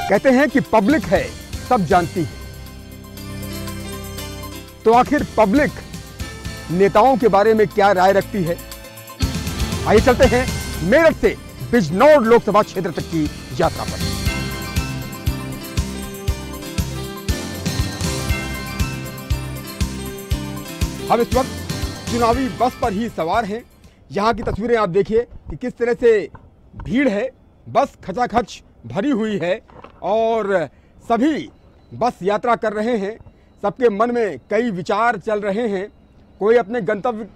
कहते हैं कि पब्लिक है सब जानती है, तो आखिर पब्लिक नेताओं के बारे में क्या राय रखती है? आइए चलते हैं मेरठ से बिजनौर लोकसभा क्षेत्र तक की यात्रा पर। हम इस वक्त चुनावी बस पर ही सवार हैं। यहां की तस्वीरें आप देखिए कि किस तरह से भीड़ है, बस खचाखच भरी हुई है और सभी बस यात्रा कर रहे हैं। सबके मन में कई विचार चल रहे हैं। कोई अपने गंतव्य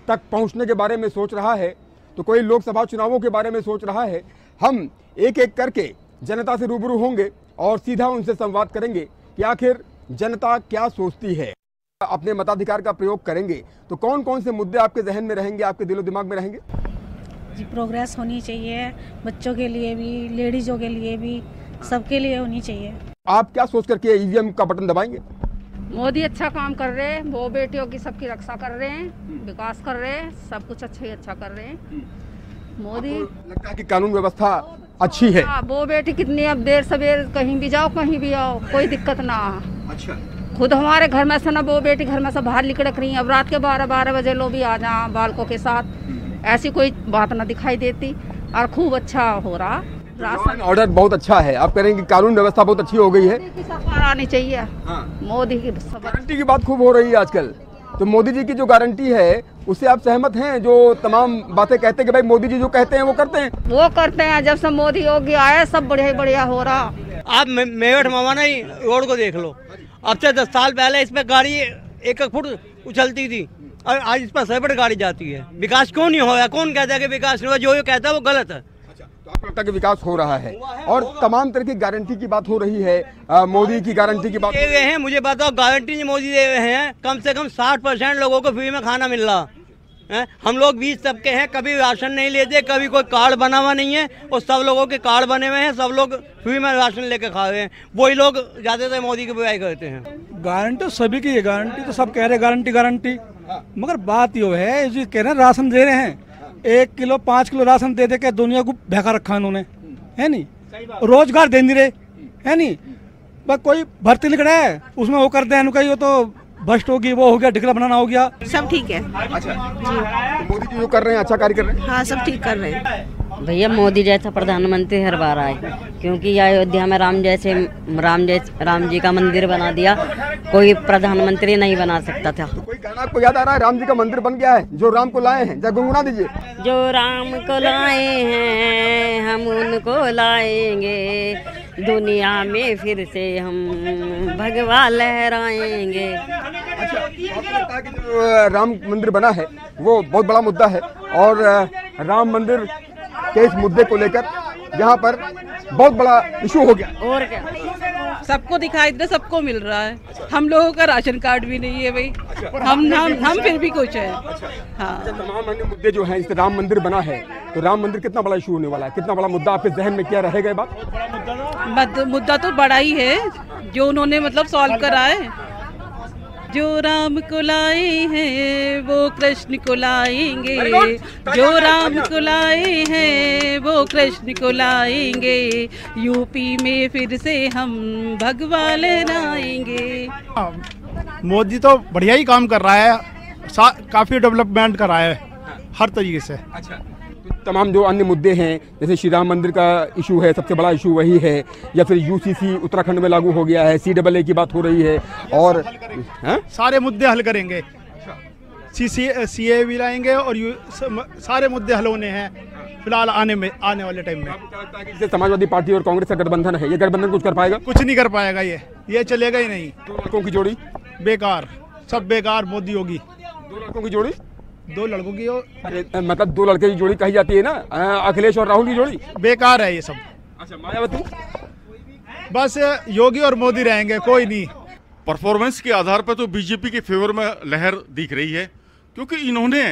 तक पहुंचने के बारे में सोच रहा है, तो कोई लोकसभा चुनावों के बारे में सोच रहा है। हम एक एक करके जनता से रूबरू होंगे और सीधा उनसे संवाद करेंगे कि आखिर जनता क्या सोचती है। अपने मताधिकार का प्रयोग करेंगे तो कौन कौन से मुद्दे आपके जहन में रहेंगे, आपके दिलो दिमाग में रहेंगे? जी, प्रोग्रेस होनी चाहिए, बच्चों के लिए भी, लेडीजों के लिए भी, सबके लिए होनी चाहिए। आप क्या सोच करके ईवीएम का बटन दबाएंगे? मोदी अच्छा काम कर रहे हैं, वो बेटियों की सबकी रक्षा कर रहे हैं, विकास कर रहे हैं, सब कुछ अच्छा ही अच्छा कर रहे हैं मोदी। लगता है कि कानून व्यवस्था अच्छी है। वो बेटी कितनी अब देर सवेर कहीं भी जाओ, कहीं भी आओ, कोई दिक्कत ना। अच्छा, खुद हमारे घर में से ना वो बेटी घर में से बाहर निकल रही है। अब रात के 12 बजे लोग भी आ जा बालकों के साथ, ऐसी कोई बात ना दिखाई देती और खूब अच्छा हो रहा। राशन ऑर्डर बहुत अच्छा है। आप कह रहे हैं कि कानून व्यवस्था बहुत अच्छी हो गई है। सरकार आनी चाहिए। हाँ। मोदी की गारंटी की बात खूब हो रही है आजकल, तो मोदी जी की जो गारंटी है उससे आप सहमत हैं? जो तमाम बातें कहते हैं कि भाई मोदी जी जो कहते हैं वो करते हैं, वो करते हैं। जब से मोदी योगी आए सब बढ़िया बढ़िया हो रहा। आप मेरठ मवाना ही रोड को देख लो, अब से 10 साल पहले इस पे गाड़ी 1-1 फुट उछलती थी और आज इस पर 100 फुट गाड़ी जाती है। विकास क्यों नहीं होगा? कौन कहता है कि विकास नहीं हुआ? जो कहता है वो गलत है। तो आपको लगता है कि विकास हो रहा है और तमाम तरह की गारंटी की बात हो रही है, मोदी की गारंटी की बात दे हुए हैं। मुझे बताओ, गारंटी नहीं मोदी दे हुए हैं। कम से कम 60% लोगों को फ्री में खाना मिल रहा है। हम लोग 20 तबके हैं, कभी राशन नहीं लेते, कभी कोई कार्ड बना हुआ नहीं है और सब लोगों के कार्ड बने हुए हैं। सब लोग फ्री में राशन लेके खा रहे हैं। वही लोग ज्यादातर मोदी की बुराई करते हैं। गारंटी तो सभी की है, गारंटी तो सब कह रहे हैं गारंटी, मगर बात यो है, जो कह रहे हैं राशन दे रहे हैं, 1 किलो 5 किलो राशन दे के दुनिया को भैका रखा इन्होंने, है नहीं? रोजगार दे नहीं रहे, है नहीं? बस कोई भर्ती निकला है उसमें वो करते हैं, वो तो भ्रष्ट होगी, वो हो गया, ढिकला बनाना हो गया। सब ठीक है। अच्छा जी, तो मोदी जी जो कर रहे हैं अच्छा कार्य कर रहे हैं। हाँ, सब ठीक कर रहे हैं। भैया मोदी जैसा प्रधानमंत्री हर बार आए, क्योंकि अयोध्या में राम जी का मंदिर बना दिया, कोई प्रधानमंत्री नहीं बना सकता था। तो कोई गाना आपको याद आ रहा है? राम जी का मंदिर बन गया है, जो राम को लाए हैं, जरा गुनगुना दीजिए। जो राम को लाए हैं हम उनको लाएंगे, दुनिया में फिर से हम भगवा लहराएंगे। अच्छा, आपको लगता है कि जो राम मंदिर बना है वो बहुत बड़ा मुद्दा है और राम मंदिर के इस मुद्दे को लेकर यहाँ पर बहुत बड़ा इशू हो गया? और क्या, सबको दिखाई दे, सबको मिल रहा है। हम लोगों का राशन कार्ड भी नहीं है भाई। हम फिर भी कुछ है। हाँ, तमाम अन्य मुद्दे जो हैं, इस राम मंदिर बना है तो राम मंदिर कितना बड़ा इशू होने वाला है? कितना बड़ा मुद्दा आपके जहन में क्या रहेगा? बात मुद्दा तो बड़ा ही है जो उन्होंने मतलब सॉल्व करा है। जो राम को लाए हैं वो कृष्ण को लाएंगे, जो राम को लाए हैं वो कृष्ण को लाएंगे, यूपी में फिर से हम भगवा लहराएंगे। मोदी तो बढ़िया ही काम कर रहा है, काफी डेवलपमेंट कर रहा है हर तरीके से। अच्छा, तो तमाम जो अन्य मुद्दे हैं, जैसे श्री राम मंदिर का इशू है, सबसे बड़ा इशू वही है, या फिर यूसीसी उत्तराखंड में लागू हो गया है, CAA की बात हो रही है और सारे मुद्दे हल करेंगे। CA भी लाएंगे और सारे मुद्दे हल होने हैं फिलहाल आने वाले टाइम में। जैसे समाजवादी पार्टी और कांग्रेस का गठबंधन है, ये गठबंधन कुछ कर पाएगा? कुछ नहीं कर पाएगा, ये चलेगा ही नहीं। 2 लड़कों की जोड़ी बेकार, सब बेकार। मोदी होगी 2 लड़कों की जोड़ी, 2 लड़कों की मतलब 2 लड़के की जोड़ी कही जाती है ना, अखिलेश और राहुल की जोड़ी बेकार है ये सब। अच्छा, मायावती? बस योगी और मोदी रहेंगे, कोई नहीं। परफॉर्मेंस के आधार पर तो बीजेपी के फेवर में लहर दिख रही है, क्योंकि इन्होंने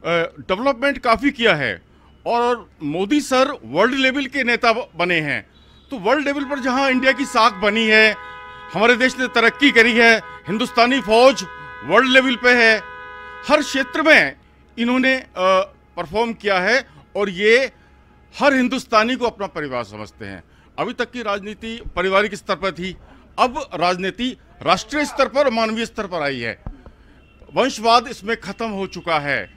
डेवलपमेंट काफ़ी किया है और मोदी सर वर्ल्ड लेवल के नेता बने हैं। तो वर्ल्ड लेवल पर जहां इंडिया की साख बनी है, हमारे देश ने तरक्की करी है, हिंदुस्तानी फौज वर्ल्ड लेवल पे है, हर क्षेत्र में इन्होंने परफॉर्म किया है और ये हर हिंदुस्तानी को अपना परिवार समझते हैं। अभी तक की राजनीति पारिवारिक स्तर पर थी, अब राजनीति राष्ट्रीय स्तर पर, मानवीय स्तर पर आई है। वंशवाद इसमें खत्म हो चुका है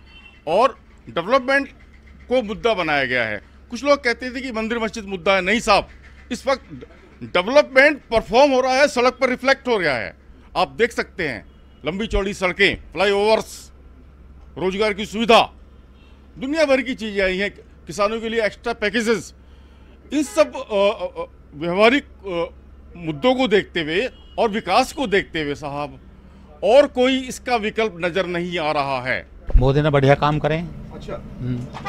और डेवलपमेंट को मुद्दा बनाया गया है। कुछ लोग कहते थे कि मंदिर मस्जिद मुद्दा है, नहीं साहब, इस वक्त डेवलपमेंट परफॉर्म हो रहा है, सड़क पर रिफ्लेक्ट हो रहा है। आप देख सकते हैं लंबी चौड़ी सड़कें, फ्लाईओवर्स, रोजगार की सुविधा, दुनिया भर की चीजें आई हैं, किसानों के लिए एक्स्ट्रा पैकेजेस। इन सब व्यवहारिक मुद्दों को देखते हुए और विकास को देखते हुए साहब और कोई इसका विकल्प नजर नहीं आ रहा है। मोदी ने बढ़िया काम करे। अच्छा,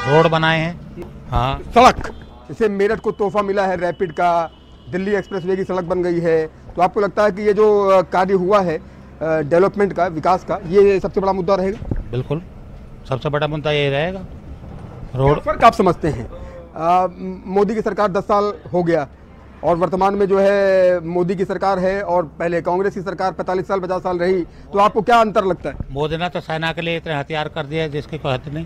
रोड बनाए हैं। हाँ, सड़क, जैसे मेरठ को तोहफा मिला है रैपिड का, दिल्ली एक्सप्रेसवे की सड़क बन गई है, तो आपको लगता है कि ये जो कार्य हुआ है डेवलपमेंट का, विकास का, ये सबसे बड़ा मुद्दा रहेगा? बिल्कुल, सबसे बड़ा मुद्दा ये रहेगा। रोड फर्क आप समझते हैं? मोदी की सरकार 10 साल हो गया और वर्तमान में जो है मोदी की सरकार है और पहले कांग्रेस की सरकार 45 साल 50 साल रही, तो आपको क्या अंतर लगता है? मोदी ने तो सेना के लिए इतने हथियार कर दिए जिसकी कोई हद नहीं।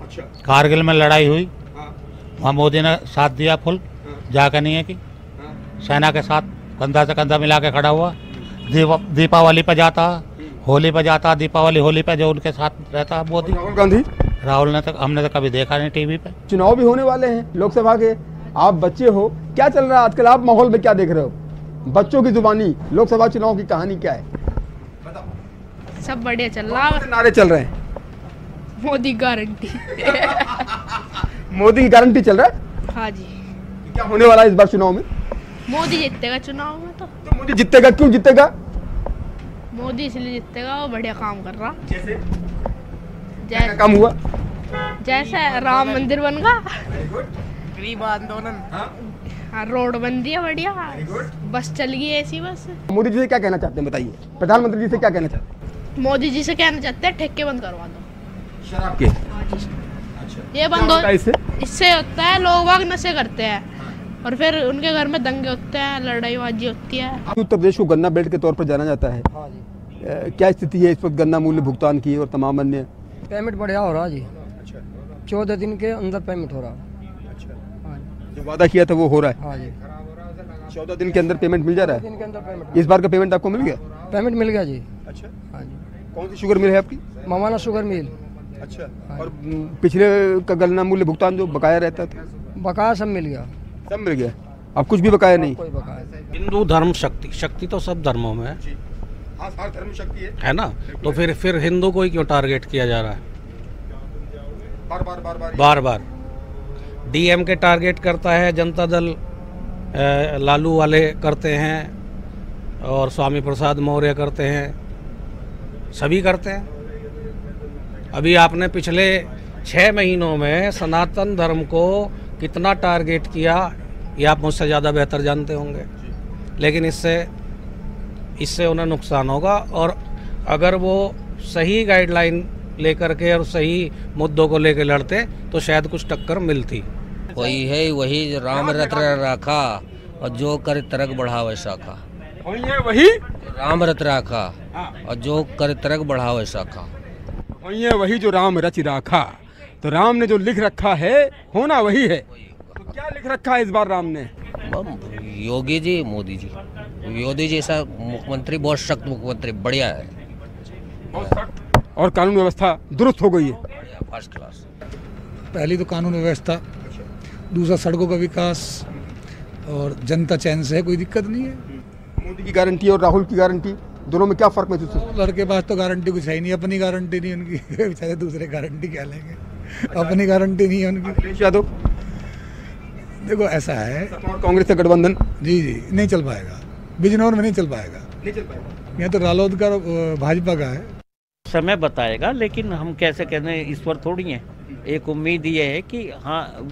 अच्छा, कारगिल में लड़ाई हुई, वहाँ मोदी ने साथ दिया फुल, जाकर नहीं है कि सेना के साथ कंधा से कंधा मिला के खड़ा हुआ। दीपावली पे जाता, होली पे जाता, दीपावली होली पे जो उनके साथ रहता मोदी। राहुल गांधी, राहुल ने तो हमने तो कभी देखा नहीं टीवी पे। चुनाव भी होने वाले हैं लोकसभा के, आप बच्चे हो, क्या चल रहा है आजकल? आप माहौल में क्या देख रहे हो? बच्चों की जुबानी लोकसभा चुनाव की कहानी क्या है? सब बढ़िया चल रहा है। नारे चल रहे हैं? मोदी गारंटी। मोदी की गारंटी चल रहा है? हाँ जी। क्या होने वाला है इस बार चुनाव में? मोदी जीतेगा चुनाव में। तो मोदी जीतेगा, क्यों जीतेगा? मोदी इसलिए जीतेगा, वो बढ़िया काम कर रहा। जैसे क्या काम हुआ? जैसे राम मंदिर बन गया, गरीब आंदोलन, हाँ, रोड बन दिया बढ़िया, बस चल गई ऐसी बस। मोदी जी से क्या कहना चाहते हैं बताइए? प्रधानमंत्री जी से क्या कहना चाहते हैं? मोदी जी से कहना चाहते हैं ठेके बंद करवा दो शराब के। ये बंद हो, इससे होता है लोग बाग नशे करते हैं और फिर उनके घर में दंगे होते हैं, लड़ाईबाजी होती है। उत्तर प्रदेश को गन्ना बेल्ट के तौर पर जाना जाता है। क्या स्थिति है इस वक्त गन्ना मूल्य भुगतान की और तमाम अन्य? पेमेंट बढ़िया हो रहा जी। 14 दिन के अंदर पेमेंट हो रहा। जो वादा किया था वो हो रहा है? हाँ जी, 14 दिन के अंदर पेमेंट मिल जा रहा है। 14 दिन के अंदर पेमेंट। इस बार का पेमेंट आपको मिल गया? पेमेंट मिल गया जी। अच्छा, हाँ जी। कौन सी शुगर मिल है आपकी? ममाना शुगर मिल। अच्छा, और पिछले का गन्ना मूल्य भुगतान जो बकाया रहता था? बकाया सब मिल गया। सब मिल गया, अब कुछ भी बकाया नहीं? कोई बकाया। हिंदू धर्म शक्ति, शक्ति तो सब धर्मों में है। हाँ, हर धर्म में शक्ति है ना, तो फिर हिंदू को ही क्यों टारगेट किया जा रहा है बार बार? डीएम के टारगेट करता है, जनता दल लालू वाले करते हैं और स्वामी प्रसाद मौर्य करते हैं, सभी करते हैं। अभी आपने पिछले 6 महीनों में सनातन धर्म को कितना टारगेट किया ये आप मुझसे ज़्यादा बेहतर जानते होंगे, लेकिन इससे उन्हें नुकसान होगा। और अगर वो सही गाइडलाइन लेकर के और सही मुद्दों को लेकर लड़ते तो शायद कुछ टक्कर मिलती। वही है, वही राम रत रखा और जो कर तरक बढ़ावे शाखा। वही राम रत रखा और जो कर तरक बढ़ावे शाखा। वही जो राम रच राखा, तो राम ने जो लिख रखा है होना वही है। तो क्या लिख रखा है इस बार राम ने? योगी जी, मोदी जी, योगी जी ऐसा मुख्यमंत्री, बहुत सख्त मुख्यमंत्री, बढ़िया है, बहुत सख्त। और कानून व्यवस्था दुरुस्त हो गई है, फर्स्ट क्लास। पहली तो कानून व्यवस्था, दूसरा सड़कों का विकास और जनता चैन से है, कोई दिक्कत नहीं है। मोदी की गारंटी और राहुल की गारंटी दोनों में क्या फर्क महसूस होता है? लड़के पास तो गारंटी कुछ है ही नहीं, अपनी गारंटी नहीं उनकी। बेचारे दूसरे गारंटी क्या लेंगे, अपनी गारंटी नहीं है उनकी। अखिलेश यादव, देखो ऐसा है, और कांग्रेस का गठबंधन जी नहीं चल पाएगा, बिजनौर में नहीं चल पाएगा, यहाँ तो रालोद का भाजपा का है। समय बताएगा, लेकिन हम कैसे कहने ईश्वर थोड़ी हैं। एक उम्मीद ये है कि हाँ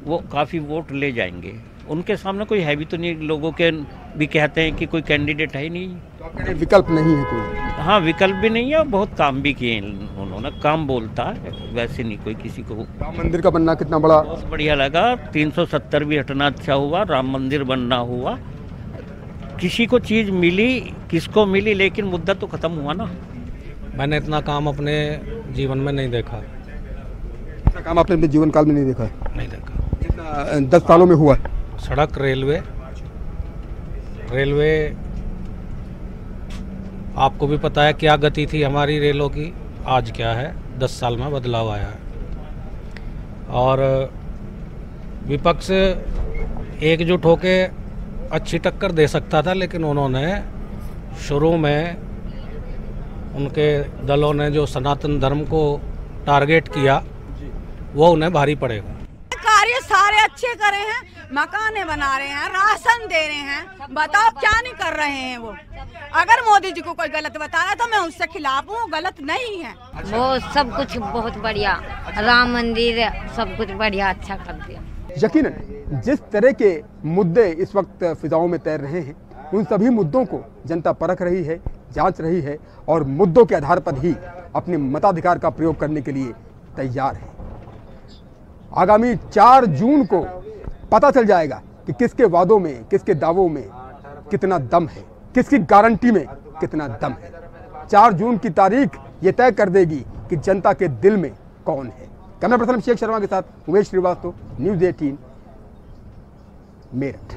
वो काफ़ी वोट ले जाएंगे। उनके सामने कोई है भी तो नहीं, लोगों के भी कहते हैं कि कोई कैंडिडेट है ही नहीं, तो आप कह रहे विकल्प नहीं है कोई? हाँ, विकल्प भी नहीं है और बहुत काम भी किए उन्होंने, काम बोलता है, वैसे नहीं कोई किसी को। राम मंदिर का बनना कितना बड़ा, बहुत बढ़िया लगा। 370 भी हटना अच्छा हुआ, राम मंदिर बनना हुआ, किसी को चीज़ मिली, किसको मिली, लेकिन मुद्दा तो ख़त्म हुआ ना। मैंने इतना काम अपने जीवन में नहीं देखा। इतना काम आपने अपने जीवन काल में नहीं देखा? नहीं देखा। जितना 10 सालों में हुआ? सड़क, रेलवे आपको भी पता है क्या गति थी हमारी रेलों की, आज क्या है। 10 साल में बदलाव आया है। और विपक्ष एकजुट होके अच्छी टक्कर दे सकता था, लेकिन उन्होंने शुरू में उनके दलों ने जो सनातन धर्म को टारगेट किया वो उन्हें भारी पड़ेगा। कार्य सारे अच्छे करे हैं, मकाने बना रहे हैं, राशन दे रहे हैं, बताओ क्या नहीं कर रहे हैं वो। अगर मोदी जी को कोई गलत बता रहा है तो मैं उससे खिलाफ हूँ, गलत नहीं है। वो सब कुछ बहुत बढ़िया, राम मंदिर सब कुछ बढ़िया अच्छा कर दिया। यकीनन जिस तरह के मुद्दे इस वक्त फिजाओं में तैर रहे हैं, उन सभी मुद्दों को जनता परख रही है, जांच रही है और मुद्दों के आधार पर ही अपने मताधिकार का प्रयोग करने के लिए तैयार है। आगामी 4 जून को पता चल जाएगा कि किसके वादों में, किसके दावों में कितना दम है, किसकी गारंटी में कितना दम है। 4 जून की तारीख ये तय कर देगी कि जनता के दिल में कौन है। कैमरा पर्सन शेख शर्मा के साथ उमेश श्रीवास्तव, न्यूज़ 18 मेरठ।